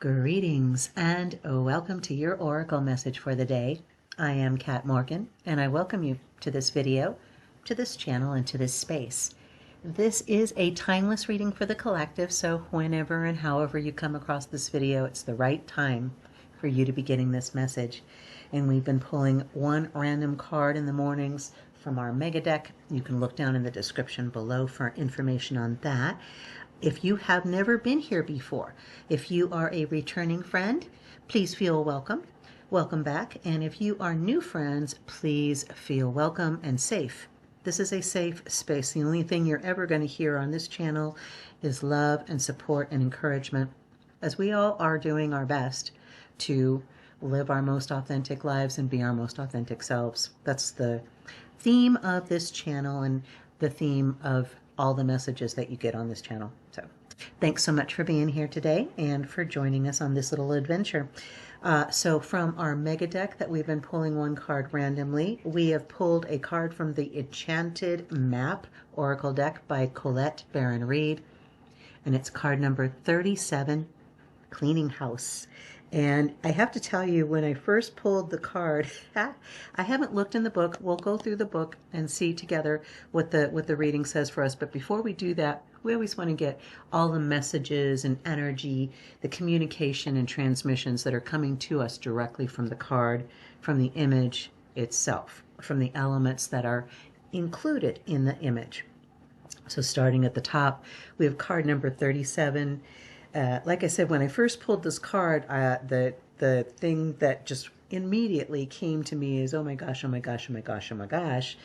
Greetings and welcome to your Oracle message for the day. I am Kat Morgan and I welcome you to this video, to this channel, and to this space. This is a timeless reading for the collective, so whenever and however you come across this video, it's the right time for you to be getting this message. And we've been pulling one random card in the mornings from our mega deck. You can look down in the description below for information on that. If you have never been here before, if you are a returning friend, please feel welcome. Welcome back. And if you are new friends, please feel welcome and safe. This is a safe space. The only thing you're ever going to hear on this channel is love and support and encouragement, as we all are doing our best to live our most authentic lives and be our most authentic selves. That's the theme of this channel and the theme of all the messages that you get on this channel. So thanks so much for being here today and for joining us on this little adventure. So from our mega deck that we've been pulling one card randomly, we have pulled a card from the Enchanted Map Oracle deck by Colette, Baron-Reid, and it's card number 37, Cleaning House. And I have to tell you, when I first pulled the card, I haven't looked in the book. We'll go through the book and see together what the reading says for us. But before we do that, we always want to get all the messages and energy, the communication and transmissions that are coming to us directly from the card, from the image itself, from the elements that are included in the image. So starting at the top, we have card number 37. Like I said, when I first pulled this card, the thing that just immediately came to me is, oh my gosh, oh my gosh, oh my gosh, oh my gosh.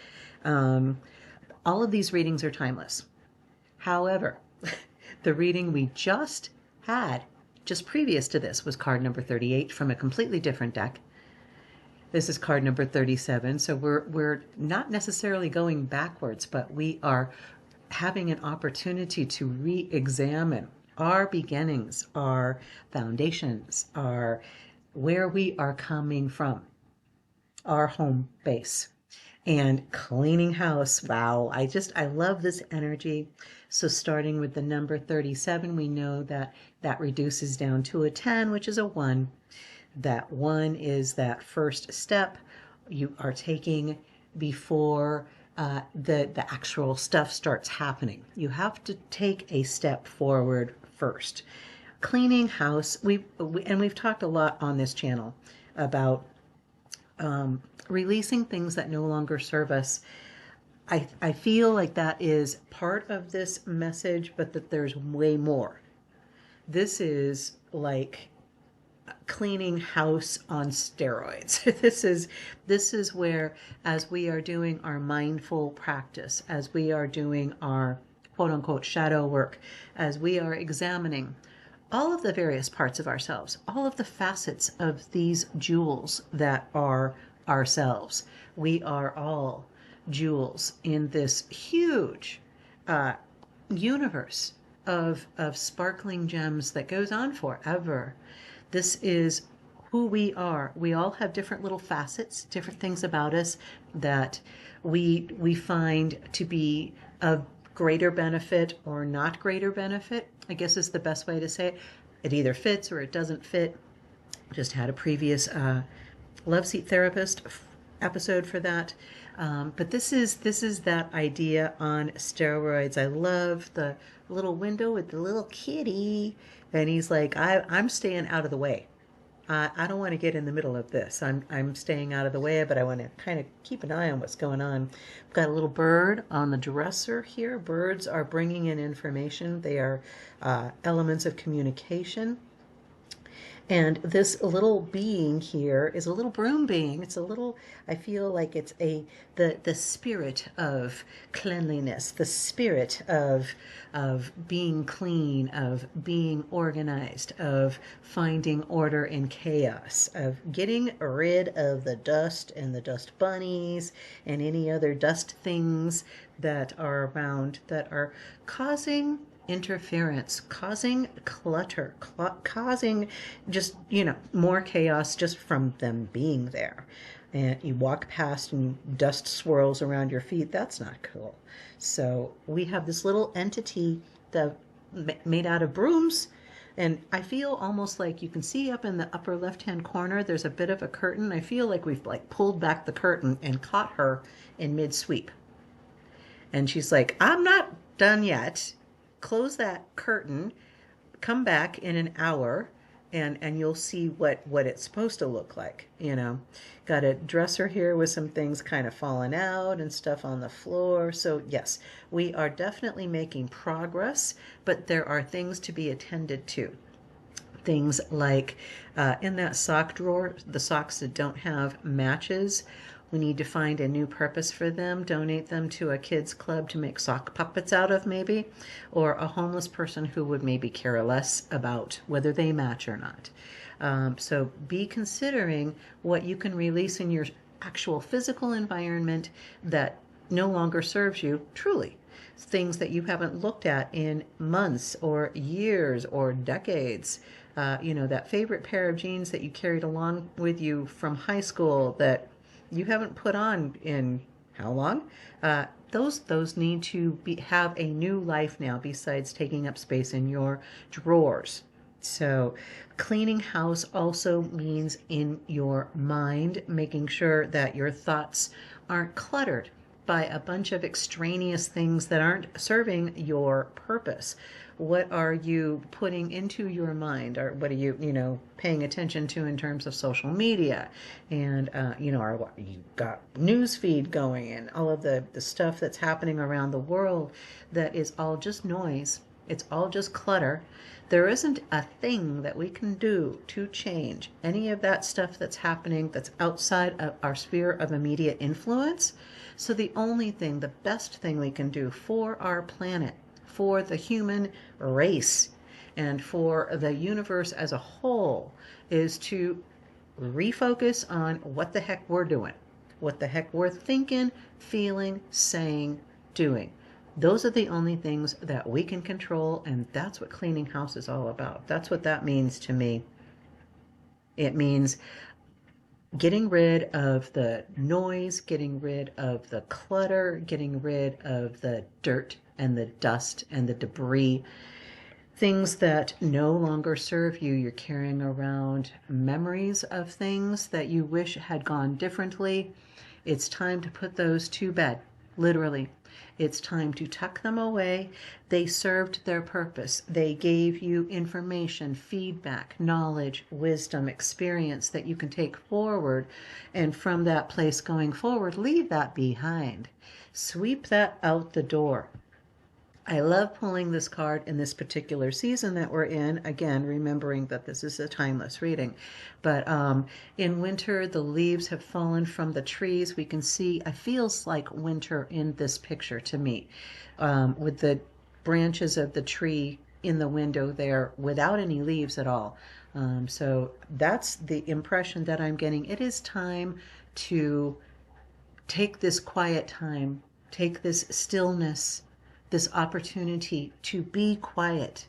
All of these readings are timeless. However, the reading we just had, just previous to this, was card number 38 from a completely different deck. This is card number 37, so we're not necessarily going backwards, but we are having an opportunity to re-examine our beginnings, our foundations, our where we are coming from, our home base. And cleaning house, wow, I love this energy. So starting with the number 37, we know that that reduces down to a 10, which is a 1. That 1 is that first step you are taking before the actual stuff starts happening. You have to take a step forward first. Cleaning house, we've talked a lot on this channel about releasing things that no longer serve us. I feel like that is part of this message, but that there's way more. This is like cleaning house on steroids. This is where, as we are doing our mindful practice, as we are doing our quote-unquote shadow work, as we are examining all of the various parts of ourselves, all of the facets of these jewels that are ourselves. We are all jewels in this huge universe of sparkling gems that goes on forever. This is who we are. We all have different little facets, different things about us that we find to be of greater benefit or not greater benefit, I guess is the best way to say it. It either fits or it doesn't fit. Just had a previous Love Seat Therapist episode for that. But this is that idea on steroids. I love the little window with the little kitty. And he's like, I'm staying out of the way. I don't want to get in the middle of this. I'm staying out of the way, but I want to kind of keep an eye on what's going on. I've got a little bird on the dresser here. Birds are bringing in information. They are elements of communication. And this little being here is a little broom being. It's a little, I feel like it's the spirit of cleanliness, the spirit of being clean, of being organized, of finding order in chaos, of getting rid of the dust and the dust bunnies and any other dust things that are around that are causing interference, causing clutter, causing just, more chaos just from them being there. And you walk past and dust swirls around your feet. That's not cool. So we have this little entity that made out of brooms And I feel almost like you can see up in the upper left-hand corner, there's a bit of a curtain. I feel like we've like pulled back the curtain and caught her in mid-sweep. And she's like, I'm not done yet. Close that curtain, come back in an hour, and you'll see what it's supposed to look like. Got a dresser here with some things kind of falling out and stuff on the floor. So yes, we are definitely making progress, but there are things to be attended to. Things like in that sock drawer, the socks that don't have matches, we need to find a new purpose for them, donate them to a kids club to make sock puppets out of maybe, or a homeless person who would maybe care less about whether they match or not. So be considering what you can release in your actual physical environment that no longer serves you truly. Things that you haven't looked at in months or years or decades. That favorite pair of jeans that you carried along with you from high school that you haven't put on in how long? Those need to have a new life now besides taking up space in your drawers. So cleaning house also means in your mind, making sure that your thoughts aren't cluttered by a bunch of extraneous things that aren't serving your purpose. What are you putting into your mind, or what are you paying attention to in terms of social media, and you got news feed going and all of the stuff that's happening around the world that is all just noise. It's all just clutter. There isn't a thing that we can do to change any of that stuff that's happening that's outside of our sphere of immediate influence. So the only thing, the best thing we can do for our planet, for the human race, and for the universe as a whole is to refocus on what the heck we're doing, what the heck we're thinking, feeling, saying, doing. Those are the only things that we can control, and that's what cleaning house is all about. That's what that means to me. It means getting rid of the noise, getting rid of the clutter, getting rid of the dirt and the dust and the debris, things that no longer serve you. You're carrying around memories of things that you wish had gone differently. It's time to put those to bed, literally. It's time to tuck them away. They served their purpose. They gave you information, feedback, knowledge, wisdom, experience that you can take forward. And from that place going forward, leave that behind. Sweep that out the door. I love pulling this card in this particular season that we're in. Again, remembering that this is a timeless reading. But in winter, the leaves have fallen from the trees. We can see, it feels like winter in this picture to me, with the branches of the tree in the window there without any leaves at all. So that's the impression that I'm getting. It is time to take this quiet time, take this stillness, this opportunity to be quiet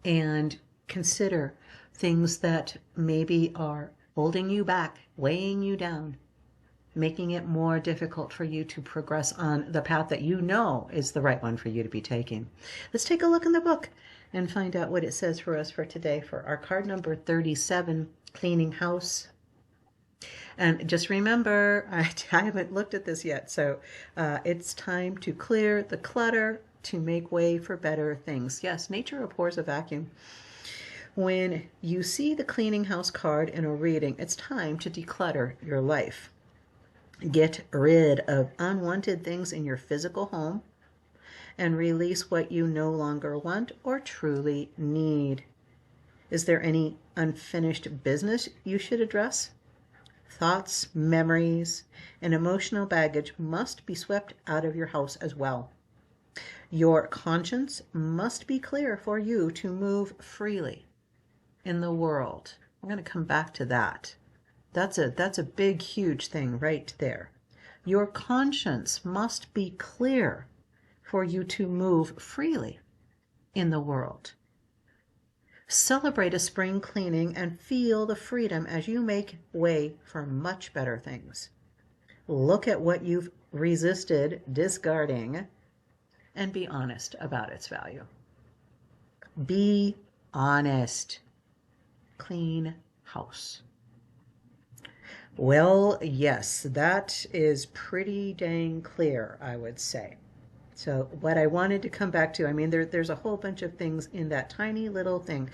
and consider things that maybe are holding you back, weighing you down, making it more difficult for you to progress on the path that you know is the right one for you to be taking. Let's take a look in the book and find out what it says for us for today for our card number 37, Cleaning House. And just remember, I haven't looked at this yet, so it's time to clear the clutter to make way for better things. Yes, nature abhors a vacuum. When you see the cleaning house card in a reading, it's time to declutter your life. Get rid of unwanted things in your physical home and release what you no longer want or truly need. Is there any unfinished business you should address? Thoughts, memories, and emotional baggage must be swept out of your house as well. Your conscience must be clear for you to move freely in the world. I'm going to come back to that. That's a big, huge thing right there. Your conscience must be clear for you to move freely in the world. Celebrate a spring cleaning and feel the freedom as you make way for much better things. Look at what you've resisted discarding and be honest about its value. Be honest, clean house. Well, yes, that is pretty dang clear, I would say. So what I wanted to come back to, I mean, there's a whole bunch of things in that tiny little thing.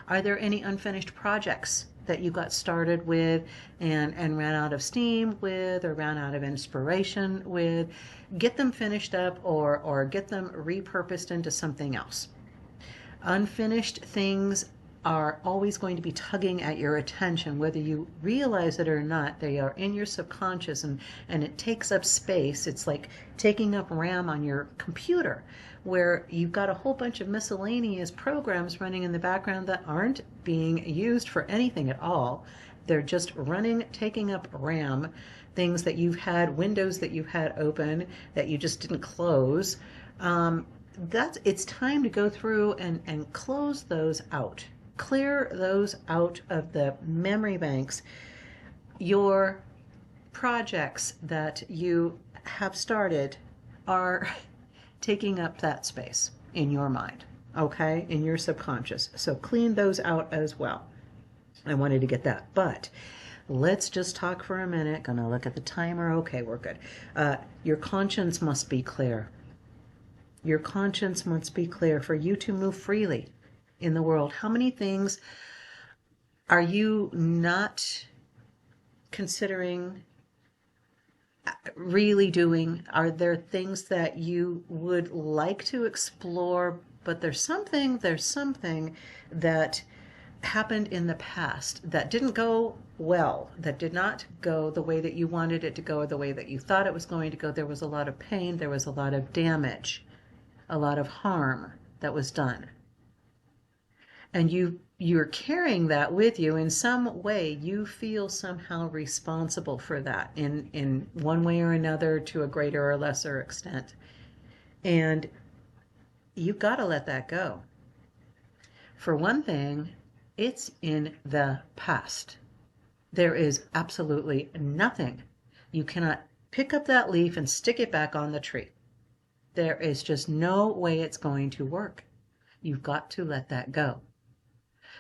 Are there any unfinished projects that you got started with and ran out of steam with, or ran out of inspiration with? Get them finished up, or get them repurposed into something else. Unfinished things are always going to be tugging at your attention, whether you realize it or not. They are in your subconscious, and it takes up space. It's like taking up RAM on your computer, where you've got a whole bunch of miscellaneous programs running in the background that aren't being used for anything at all. They're just running, taking up RAM, things that you've had, windows that you've had open that you just didn't close. It's time to go through and close those out. Clear those out of the memory banks. Your projects that you have started are taking up that space in your mind, okay, in your subconscious. So clean those out as well. I wanted to get that, but let's just talk for a minute. Gonna look at the timer. Okay, we're good. Your conscience must be clear. Your conscience must be clear for you to move freely in the world. How many things are you not considering really doing? Are there things that you would like to explore, but there's something that happened in the past that didn't go well, that did not go the way that you wanted it to go, or the way that you thought it was going to go? There was a lot of pain, there was a lot of damage, a lot of harm that was done. And you're carrying that with you in some way. You feel somehow responsible for that in one way or another, to a greater or lesser extent. And you've got to let that go. For one thing, it's in the past. There is absolutely nothing. You cannot pick up that leaf and stick it back on the tree. There is just no way it's going to work. You've got to let that go.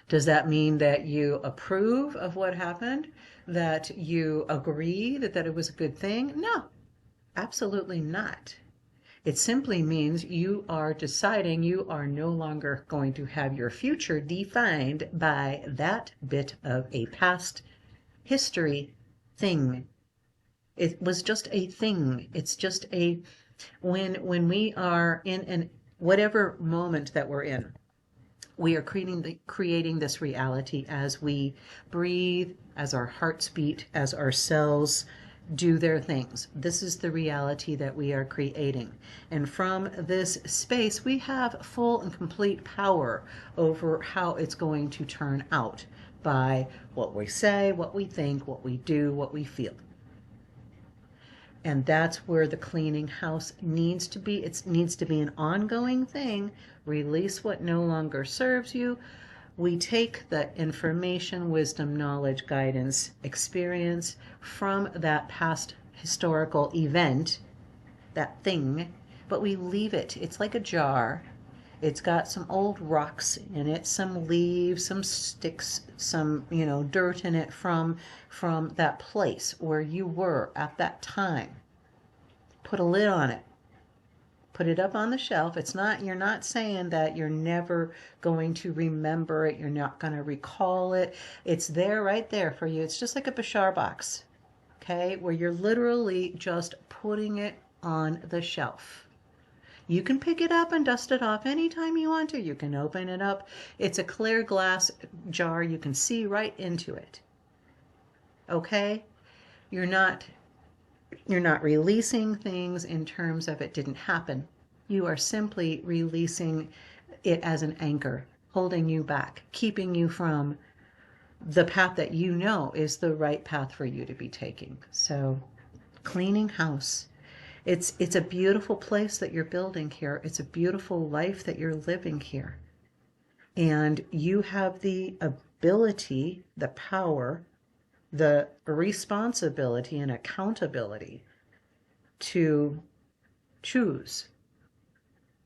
Does that mean that you approve of what happened? That you agree that it was a good thing? No, absolutely not. It simply means you are deciding you are no longer going to have your future defined by that bit of a past history thing. It was just a thing. It's just a, when we are in whatever moment that we're in, we are creating this reality as we breathe, as our hearts beat, as our cells do their things. This is the reality that we are creating. And from this space, we have full and complete power over how it's going to turn out by what we say, what we think, what we do, what we feel. And that's where the cleaning house needs to be. It needs to be an ongoing thing. Release what no longer serves you. We take the information, wisdom, knowledge, guidance, experience from that past historical event, that thing, but we leave it. It's like a jar. It's got some old rocks in it, some leaves, some sticks, some, dirt in it from that place where you were at that time. Put a lid on it. Put it up on the shelf. You're not saying that you're never going to remember it. You're not going to recall it. It's there, right there for you. It's just like a Bashar box, okay, where you're literally just putting it on the shelf. You can pick it up and dust it off anytime you want to. You can open it up. It's a clear glass jar. You can see right into it. Okay? You're not releasing things in terms of it didn't happen. You are simply releasing it as an anchor, holding you back, keeping you from the path that you know is the right path for you to be taking. So, cleaning house. It's a beautiful place that you're building here. It's a beautiful life that you're living here. And you have the ability, the power, the responsibility and accountability to choose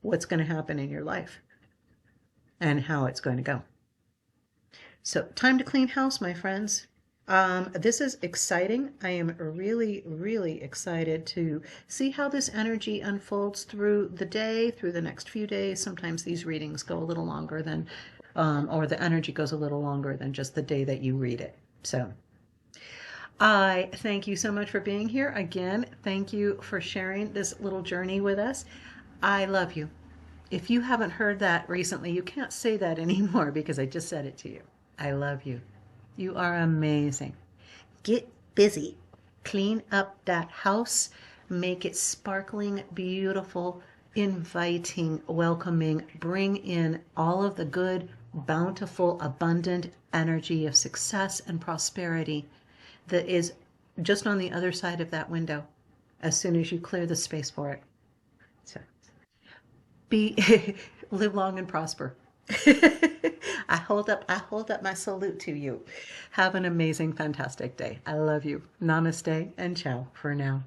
what's going to happen in your life and how it's going to go. So time to clean house, my friends. This is exciting. I am really, really excited to see how this energy unfolds through the day, through the next few days. Sometimes these readings go a little longer than, or the energy goes a little longer than just the day that you read it. So I thank you so much for being here. Again, thank you for sharing this little journey with us. I love you. If you haven't heard that recently, you can't say that anymore because I just said it to you. I love you. You are amazing. Get busy. Clean up that house. Make it sparkling, beautiful, inviting, welcoming. Bring in all of the good, bountiful, abundant energy of success and prosperity that is just on the other side of that window as soon as you clear the space for it. So live long and prosper. I hold up my salute to you. Have an amazing, fantastic day. I love you. Namaste and ciao for now.